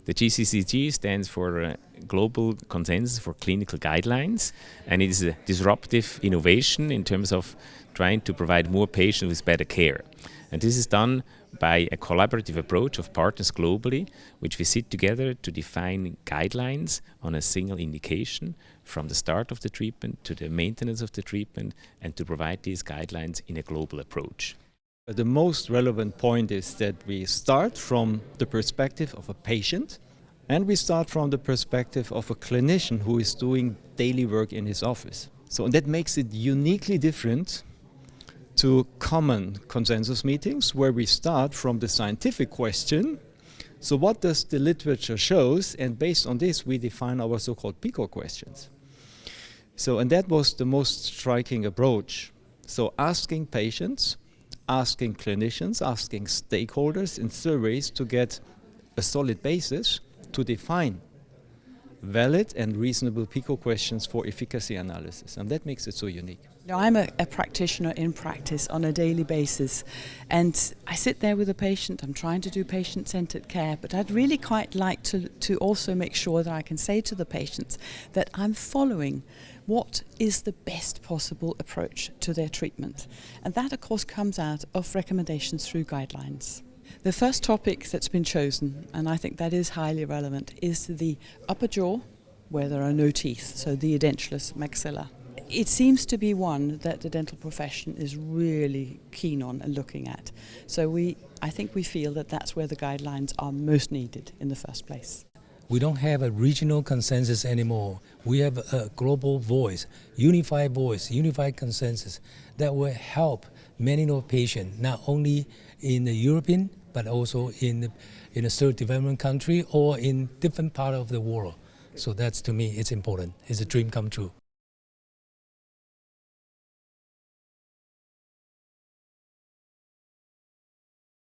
The GCCG stands for Global Consensus for Clinical Guidelines, and it is a disruptive innovation in terms of trying to provide more patients with better care. And this is done by a collaborative approach of partners globally, which we sit together to define guidelines on a single indication from the start of the treatment to the maintenance of the treatment, and to provide these guidelines in a global approach. The most relevant point is that we start from the perspective of a patient, and we start from the perspective of a clinician who is doing daily work in his office. So that makes it uniquely different to common consensus meetings where we start from the scientific question. So what does the literature shows, and based on this we define our so-called PICO questions. And that was the most striking approach. So asking patients, asking clinicians, asking stakeholders in surveys to get a solid basis to define valid and reasonable PICO questions for efficacy analysis, and that makes it so unique. Now, I'm a practitioner in practice on a daily basis, and I sit there with a patient. I'm trying to do patient-centered care, but I'd really quite like to also make sure that I can say to the patients that I'm following what is the best possible approach to their treatment. And that, of course, comes out of recommendations through guidelines. The first topic that's been chosen, and I think that is highly relevant, is the upper jaw, where there are no teeth, so the edentulous maxilla. It seems to be one that the dental profession is really keen on and looking at. So I think we feel that that's where the guidelines are most needed in the first place. We don't have a regional consensus anymore. We have a global voice, unified consensus that will help many of patients, not only in the European, but also in a third development country or in different part of the world. So that's, to me, it's important. It's a dream come true.